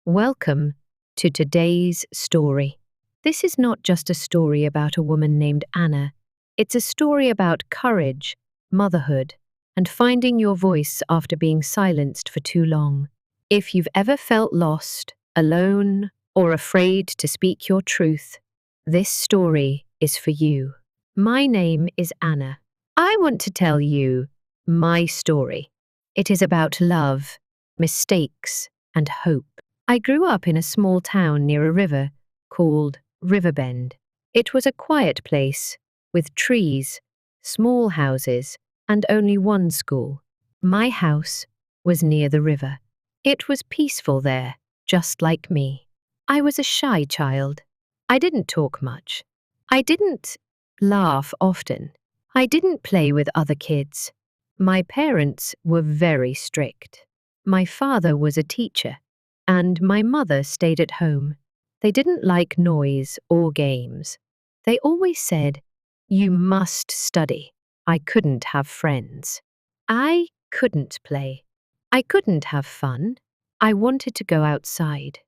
Welcome to today's story. This is not just a story about a woman named Anna. It's a story about courage, motherhood, and finding your voice after being silenced for too long. If you've ever felt lost, alone, or afraid to speak your truth, this story is for you. My name is Anna. I want to tell you my story. It is about love, mistakes, and hope. I grew up in a small town near a river called Riverbend. It was a quiet place with trees, small houses, and only one school. My house was near the river. It was peaceful there, just like me. I was a shy child. I didn't talk much. I didn't laugh often. I didn't play with other kids. My parents were very strict. My father was a teacher, and my mother stayed at home. They didn't like noise or games. They always said, "You must study." I couldn't have friends. I couldn't play. I couldn't have fun. I wanted to go outside.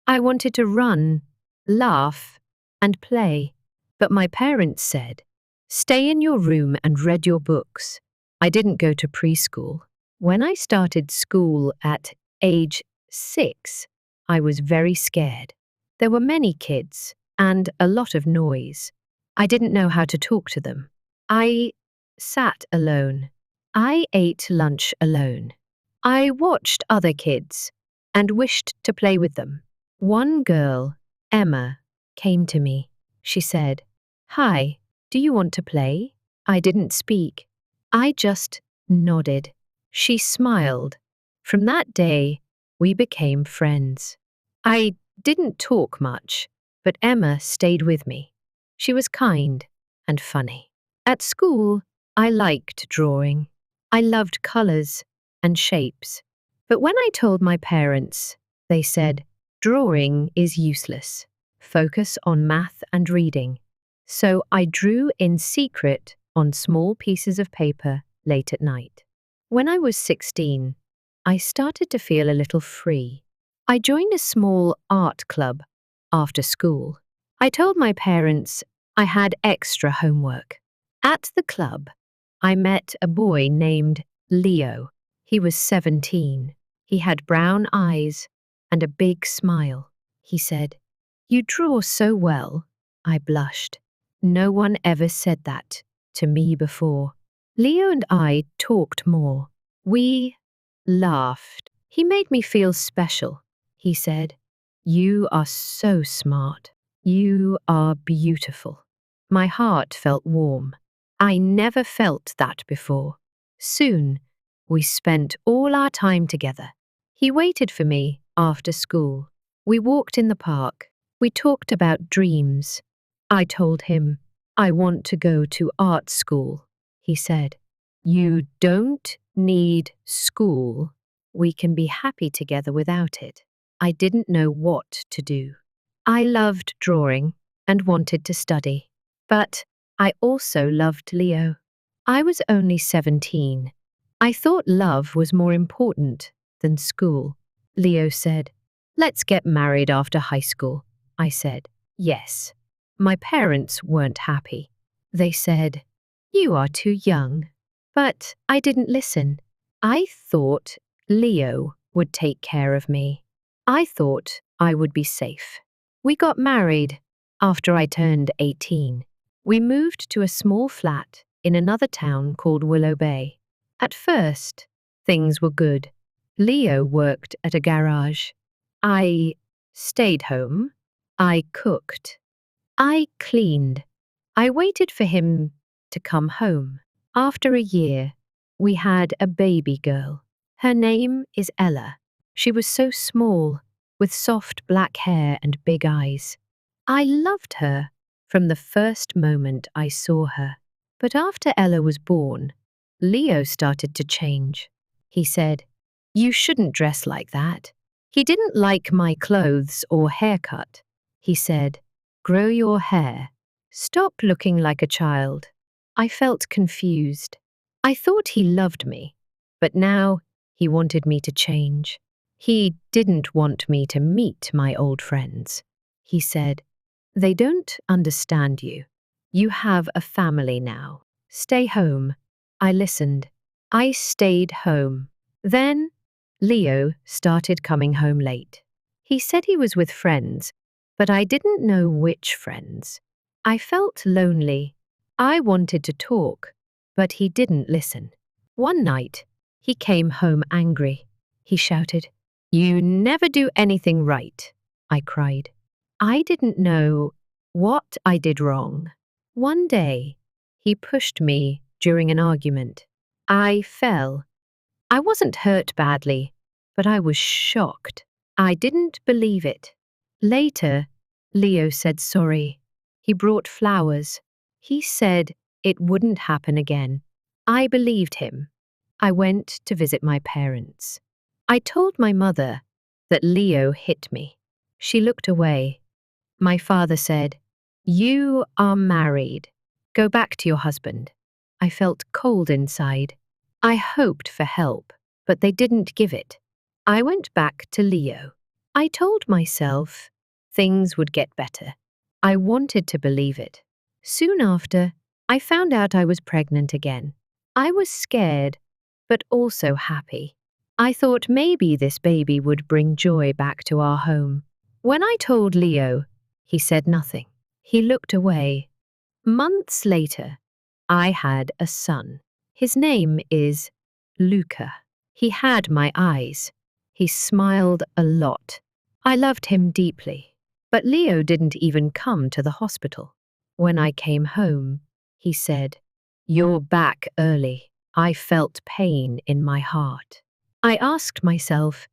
I wanted to run, laugh, and play. But my parents said, "Stay in your room and read your books." I didn't go to preschool. When I started school at age 6, I was very scared. There were many kids and a lot of noise. I didn't know how to talk to them. I sat alone. I ate lunch alone. I watched other kids and wished to play with them. One girl, Emma, came to me. She said, "Hi, do you want to play?" I didn't speak. I just nodded. She smiled. From that day, we became friends. I didn't talk much, but Emma stayed with me. She was kind and funny. At school, I liked drawing. I loved colors and shapes. But when I told my parents, they said, "Drawing is useless. Focus on math and reading." So I drew in secret on small pieces of paper late at night. When I was 16, I started to feel a little free. I joined a small art club after school. I told my parents I had extra homework. At the club, I met a boy named Leo. He was 17. He had brown eyes and a big smile. He said, "You draw so well." I blushed. No one ever said that to me before. Leo and I talked more. We laughed. He made me feel special. He said, "You are so smart. You are beautiful." My heart felt warm. I never felt that before. Soon, we spent all our time together. He waited for me after school. We walked in the park. We talked about dreams. I told him, "I want to go to art school." He said, "You don't need school. We can be happy together without it." I didn't know what to do. I loved drawing and wanted to study. But I also loved Leo. I was only 17. I thought love was more important than school. Leo said, "Let's get married after high school." I said, "Yes." My parents weren't happy. They said, "You are too young." But I didn't listen. I thought Leo would take care of me. I thought I would be safe. We got married after I turned 18. We moved to a small flat in another town called Willow Bay. At first, things were good. Leo worked at a garage. I stayed home. I cooked. I cleaned. I waited for him to come home. After a year, we had a baby girl. Her name is Ella. She was so small, with soft black hair and big eyes. I loved her from the first moment I saw her. But after Ella was born, Leo started to change. He said, "You shouldn't dress like that." He didn't like my clothes or haircut. He said, "Grow your hair. Stop looking like a child." I felt confused. I thought he loved me, but now he wanted me to change. He didn't want me to meet my old friends. He said, "They don't understand you. You have a family now. Stay home." I listened. I stayed home. Then Leo started coming home late. He said he was with friends, but I didn't know which friends. I felt lonely. I wanted to talk, but he didn't listen. One night, he came home angry. He shouted, "You never do anything right," I cried. I didn't know what I did wrong. One day, he pushed me during an argument. I fell. I wasn't hurt badly, but I was shocked. I didn't believe it. Later, Leo said sorry. He brought flowers. He said it wouldn't happen again. I believed him. I went to visit my parents. I told my mother that Leo hit me. She looked away. My father said, "You are married. Go back to your husband." I felt cold inside. I hoped for help, but they didn't give it. I went back to Leo. I told myself things would get better. I wanted to believe it. Soon after, I found out I was pregnant again. I was scared, but also happy. I thought maybe this baby would bring joy back to our home. When I told Leo, he said nothing. He looked away. Months later, I had a son. His name is Luca. He had my eyes. He smiled a lot. I loved him deeply. But Leo didn't even come to the hospital. When I came home, he said, "You're back early." I felt pain in my heart. I asked myself,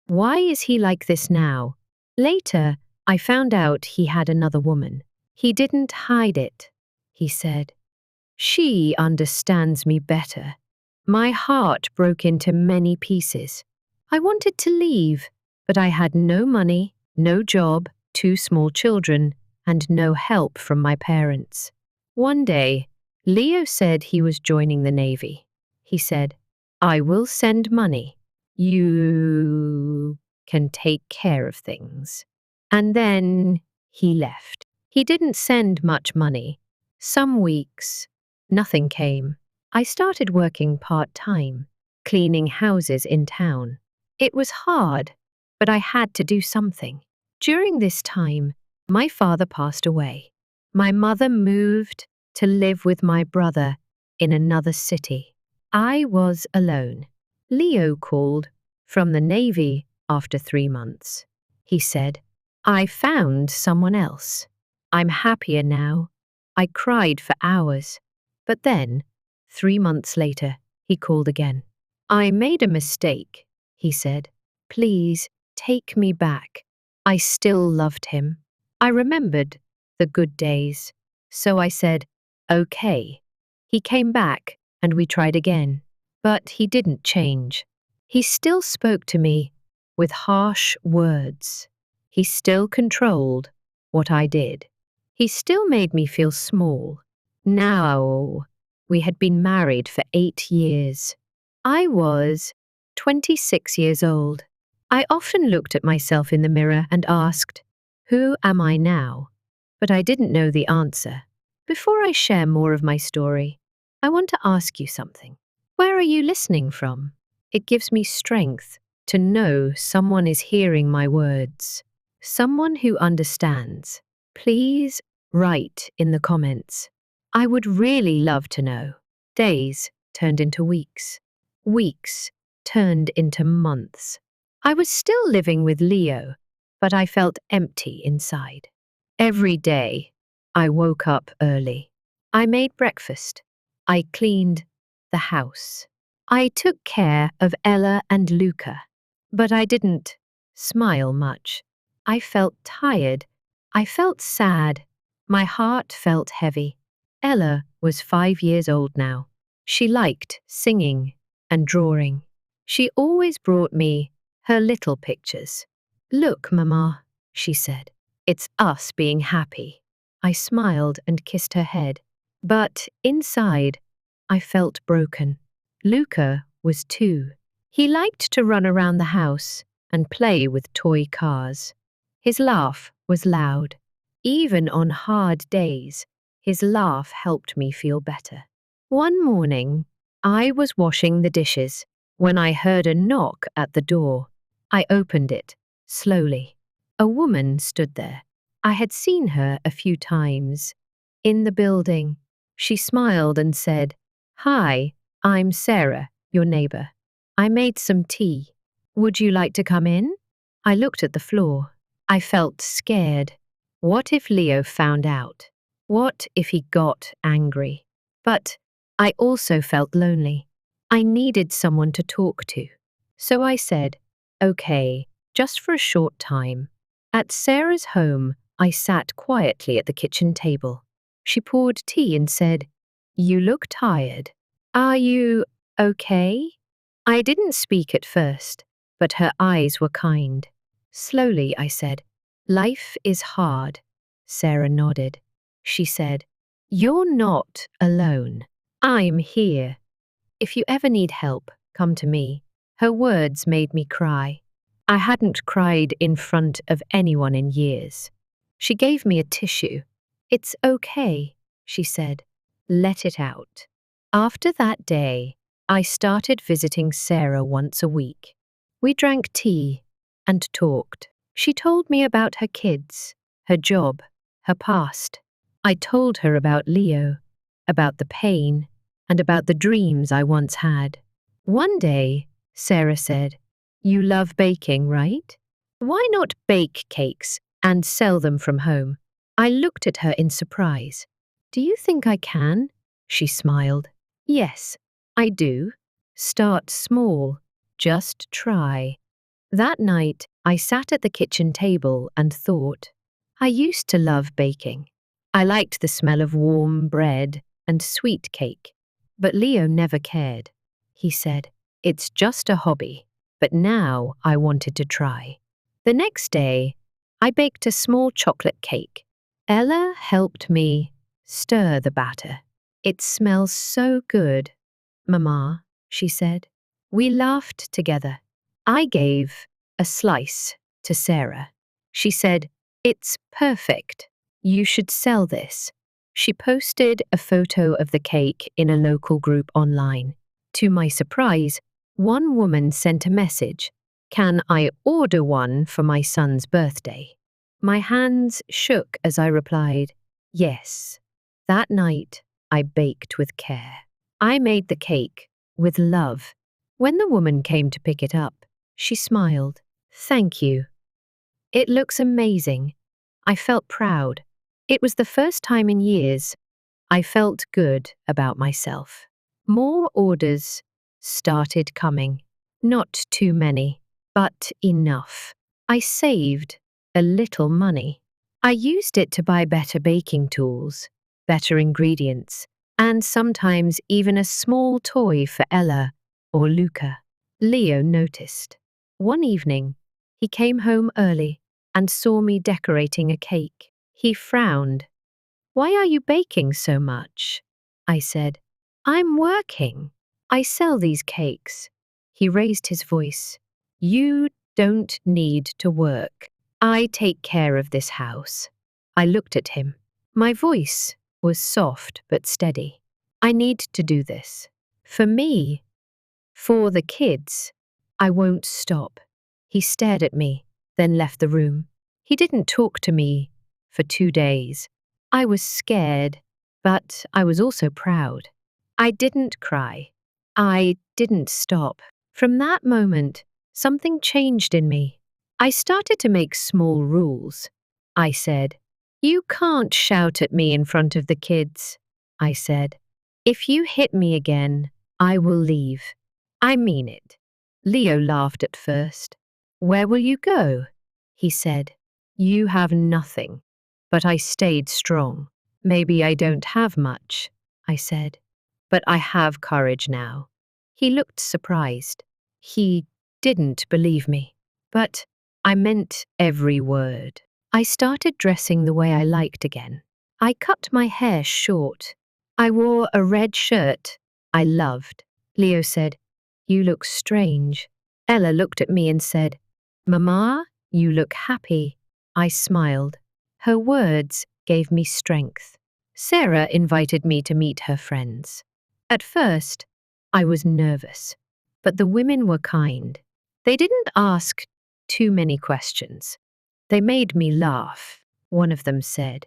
why is he like this now? Later, I found out he had another woman. He didn't hide it. He said, "She understands me better." My heart broke into many pieces. I wanted to leave, but I had no money, no job, 2 small children, and no help from my parents. One day, Leo said he was joining the Navy. He said, "I will send money. You can take care of things." And then he left. He didn't send much money. Some weeks, nothing came. I started working part-time, cleaning houses in town. It was hard, but I had to do something. During this time, my father passed away. My mother moved to live with my brother in another city. I was alone. Leo called from the Navy after 3 months. He said, "I found someone else. I'm happier now." I cried for hours. But then, 3 months later, he called again. "I made a mistake," he said. "Please, take me back." I still loved him. I remembered the good days. So I said, "Okay." He came back, and we tried again. But he didn't change. He still spoke to me with harsh words. He still controlled what I did. He still made me feel small. Now, we had been married for 8 years. I was 26 years old. I often looked at myself in the mirror and asked, "Who am I now?" But I didn't know the answer. Before I share more of my story, I want to ask you something. Where are you listening from? It gives me strength to know someone is hearing my words. Someone who understands. Please write in the comments. I would really love to know. Days turned into weeks. Weeks turned into months. I was still living with Leo, but I felt empty inside. Every day, I woke up early. I made breakfast. I cleaned the house. I took care of Ella and Luca, but I didn't smile much. I felt tired. I felt sad. My heart felt heavy. Ella was 5 years old now. She liked singing and drawing. She always brought me her little pictures. "Look, Mama," she said. "It's us being happy." I smiled and kissed her head. But inside, I felt broken. Luca was 2. He liked to run around the house. and play with toy cars. His laugh was loud. Even on hard days, his laugh helped me feel better. One morning, I was washing the dishes when I heard a knock at the door. I opened it, slowly. A woman stood there. I had seen her a few times. In the building, she smiled and said, "Hi, I'm Sarah, your neighbor. I made some tea. Would you like to come in?" I looked at the floor. I felt scared. What if Leo found out? What if he got angry? But I also felt lonely. I needed someone to talk to. So I said, "Okay, just for a short time." At Sarah's home, I sat quietly at the kitchen table. She poured tea and said, "You look tired. Are you okay?" I didn't speak at first, but her eyes were kind. Slowly, I said, "Life is hard." Sarah nodded. She said, "You're not alone. I'm here. If you ever need help, come to me." Her words made me cry. I hadn't cried in front of anyone in years. She gave me a tissue. "It's okay," she said. "Let it out." After that day, I started visiting Sarah once a week. We drank tea and talked. She told me about her kids, her job, her past. I told her about Leo, about the pain, and about the dreams I once had. One day, Sarah said, "You love baking, right? Why not bake cakes and sell them from home?" I looked at her in surprise. "Do you think I can?" She smiled. "Yes, I do. Start small. Just try." That night, I sat at the kitchen table and thought. I used to love baking. I liked the smell of warm bread and sweet cake. But Leo never cared. He said, "It's just a hobby." But now I wanted to try. The next day, I baked a small chocolate cake. Ella helped me stir the batter. "It smells so good, Mama," she said. We laughed together. I gave a slice to Sarah. She said, "It's perfect. You should sell this." She posted a photo of the cake in a local group online. To my surprise, one woman sent a message, "Can I order one for my son's birthday?" My hands shook as I replied, "Yes." That night, I baked with care. I made the cake with love. When the woman came to pick it up, she smiled. "Thank you. It looks amazing." I felt proud. It was the first time in years I felt good about myself. More orders started coming. Not too many, but enough. I saved a little money. I used it to buy better baking tools, better ingredients, and sometimes even a small toy for Ella or Luca. Leo noticed. One evening, he came home early and saw me decorating a cake. He frowned. "Why are you baking so much?" I said. "I'm working. I sell these cakes." He raised his voice. "You don't need to work. I take care of this house." I looked at him. My voice was soft but steady. "I need to do this. For me. For the kids. I won't stop." He stared at me, then left the room. He didn't talk to me for 2 days. I was scared, but I was also proud. I didn't cry. I didn't stop. From that moment, something changed in me. I started to make small rules. I said, "You can't shout at me in front of the kids." I said, "If you hit me again, I will leave." I mean it. Leo laughed at first. "Where will you go?" he said. "You have nothing." But I stayed strong. "Maybe I don't have much," I said. "But I have courage now." He looked surprised. He didn't believe me. But I meant every word. I started dressing the way I liked again. I cut my hair short. I wore a red shirt I loved. Leo said, "You look strange." Ella looked at me and said, "Mama, you look happy." I smiled. Her words gave me strength. Sarah invited me to meet her friends. At first, I was nervous, but the women were kind. They didn't ask too many questions. They made me laugh. One of them said,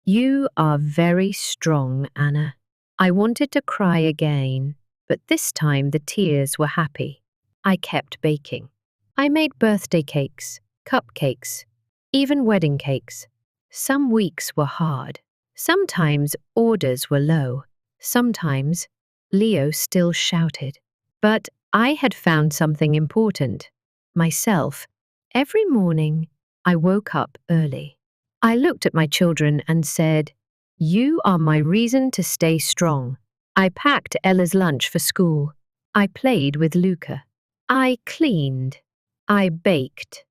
"You are very strong, Anna." I wanted to cry again, but this time the tears were happy. I kept baking. I made birthday cakes, cupcakes, even wedding cakes. Some weeks were hard. Sometimes orders were low. Sometimes Leo still shouted. But I had found something important. Myself. Every morning, I woke up early. I looked at my children and said, "You are my reason to stay strong." I packed Ella's lunch for school. I played with Luca. I cleaned. I baked.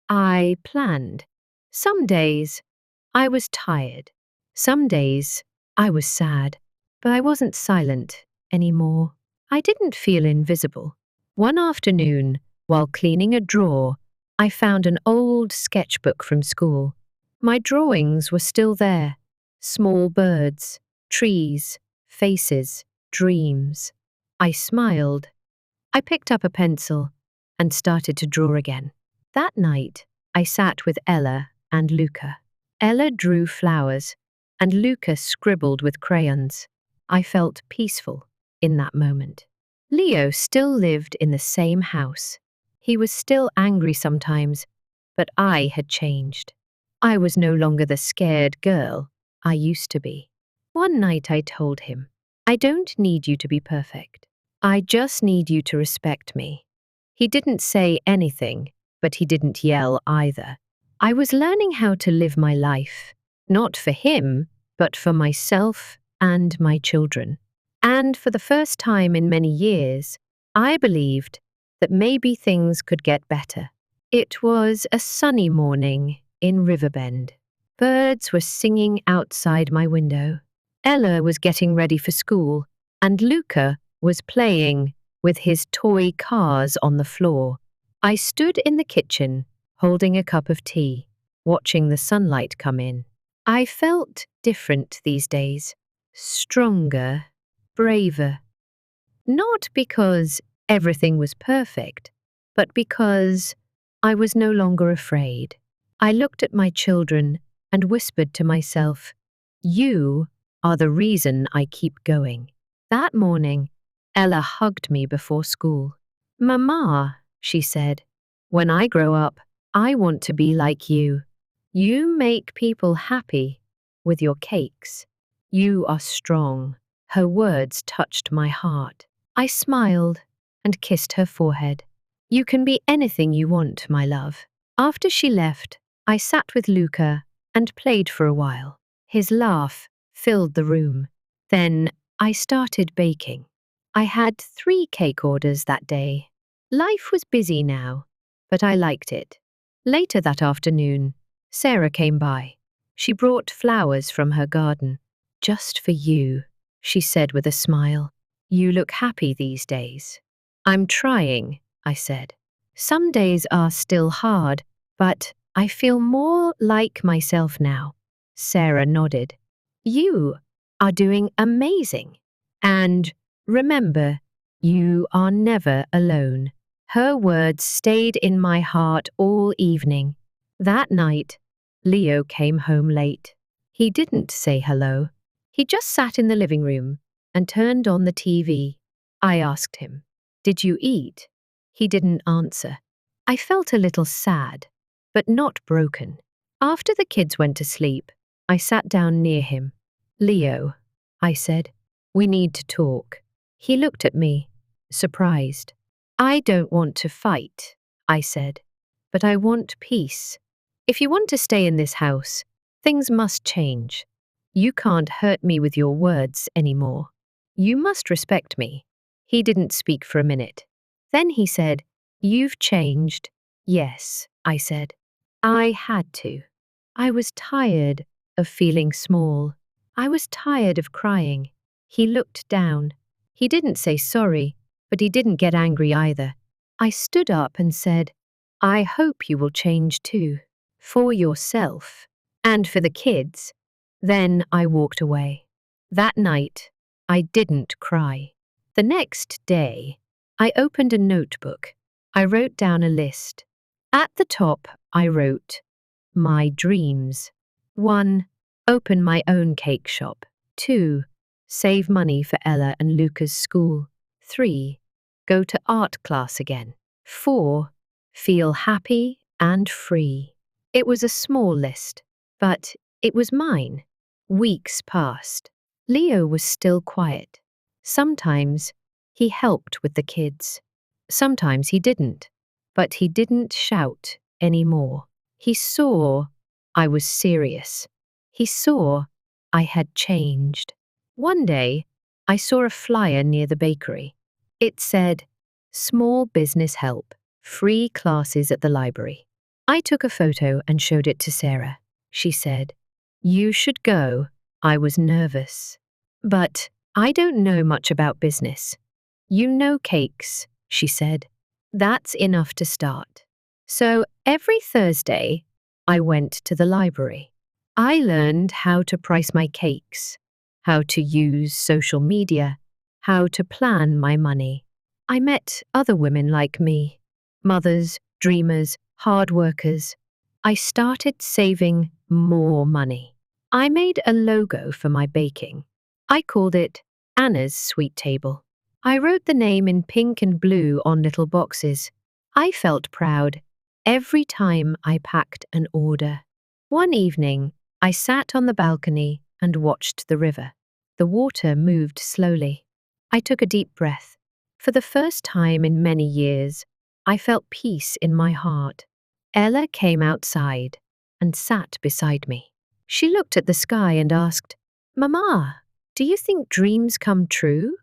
I planned. Some days, I was tired. Some days, I was sad. But I wasn't silent anymore. I didn't feel invisible. One afternoon, while cleaning a drawer, I found an old sketchbook from school. My drawings were still there. Small birds, trees, faces, dreams. I smiled. I picked up a pencil and started to draw again. That night, I sat with Ella and Luca. Ella drew flowers, and Luca scribbled with crayons. I felt peaceful in that moment. Leo still lived in the same house. He was still angry sometimes, but I had changed. I was no longer the scared girl I used to be. One night I told him, "I don't need you to be perfect. I just need you to respect me." He didn't say anything, but he didn't yell either. I was learning how to live my life, not for him, but for myself and my children. And for the first time in many years, I believed that maybe things could get better. It was a sunny morning in Riverbend. Birds were singing outside my window. Ella was getting ready for school, and Luca was playing with his toy cars on the floor. I stood in the kitchen, holding a cup of tea, watching the sunlight come in. I felt different these days, stronger, braver. Not because everything was perfect, but because I was no longer afraid. I looked at my children and whispered to myself, "You are the reason I keep going." That morning, Ella hugged me before school. "Mama," she said, "when I grow up, I want to be like you. You make people happy with your cakes. You are strong." Her words touched my heart. I smiled and kissed her forehead. "You can be anything you want, my love." After she left, I sat with Luca and played for a while. His laugh filled the room. Then I started baking. I had 3 cake orders that day. Life was busy now, but I liked it. Later that afternoon, Sarah came by. She brought flowers from her garden. "Just for you," she said with a smile. "You look happy these days." "I'm trying," I said. "Some days are still hard, but I feel more like myself now." Sarah nodded. "You are doing amazing. And remember, you are never alone." Her words stayed in my heart all evening. That night, Leo came home late. He didn't say hello. He just sat in the living room and turned on the TV. I asked him, "Did you eat?" He didn't answer. I felt a little sad, but not broken. After the kids went to sleep, I sat down near him. "Leo," I said, "we need to talk." He looked at me, surprised. "I don't want to fight," I said, "but I want peace. If you want to stay in this house, things must change. You can't hurt me with your words anymore. You must respect me." He didn't speak for a minute. Then he said, "You've changed." "Yes," I said. "I had to. I was tired of feeling small. I was tired of crying." He looked down. He didn't say sorry, but he didn't get angry either. I stood up and said, I hope you will change too, for yourself and for the kids. Then I walked away. That night, I didn't cry. The next day, I opened a notebook. I wrote down a list. At the top, I wrote, my dreams. 1. Open my own cake shop. 2. Save money for Ella and Luca's school. 3. Go to art class again. 4. Feel happy and free. It was a small list, but it was mine. Weeks passed. Leo was still quiet. Sometimes he helped with the kids. Sometimes he didn't. But he didn't shout anymore. He saw I was serious. He saw I had changed. One day, I saw a flyer near the bakery. It said, Small business help, free classes at the library. I took a photo and showed it to Sarah. She said, You should go. I was nervous. But I don't know much about business. You know cakes, she said. That's enough to start. So every Thursday, I went to the library. I learned how to price my cakes, how to use social media, how to plan my money. I met other women like me, mothers, dreamers, hard workers. I started saving more money. I made a logo for my baking. I called it Anna's Sweet Table. I wrote the name in pink and blue on little boxes. I felt proud every time I packed an order. One evening, I sat on the balcony and watched the river. The water moved slowly. I took a deep breath. For the first time in many years, I felt peace in my heart. Ella came outside and sat beside me. She looked at the sky and asked, Mama, do you think dreams come true?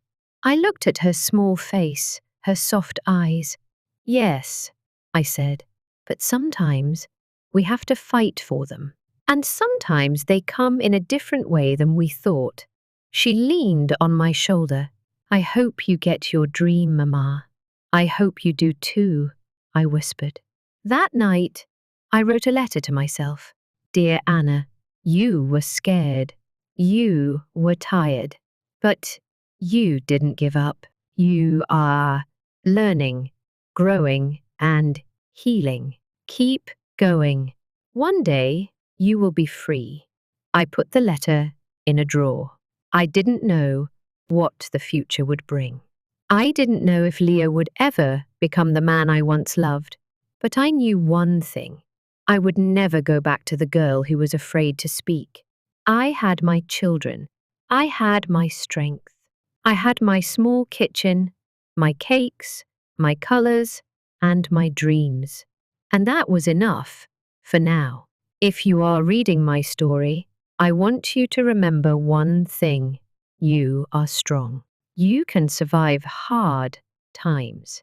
I looked at her small face, her soft eyes. Yes, I said, but sometimes we have to fight for them. And sometimes they come in a different way than we thought. She leaned on my shoulder. I hope you get your dream, Mama. I hope you do too, I whispered. That night, I wrote a letter to myself. Dear Anna, you were scared. You were tired. But you didn't give up. You are learning, growing, and healing. Keep going. One day, you will be free. I put the letter in a drawer. I didn't know what the future would bring. I didn't know if Leo would ever become the man I once loved, but I knew one thing. I would never go back to the girl who was afraid to speak. I had my children. I had my strength. I had my small kitchen, my cakes, my colors, and my dreams. And that was enough for now. If you are reading my story, I want you to remember one thing. You are strong. You can survive hard times.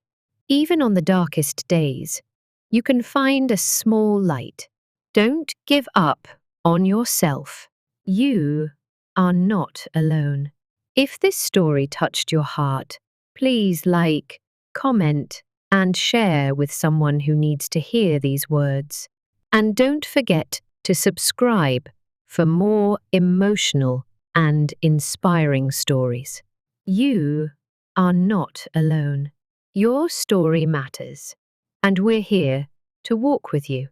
Even on the darkest days, you can find a small light. Don't give up on yourself. You are not alone. If this story touched your heart, please like, comment, and share with someone who needs to hear these words. And don't forget to subscribe for more emotional and inspiring stories. You are not alone. Your story matters, and we're here to walk with you.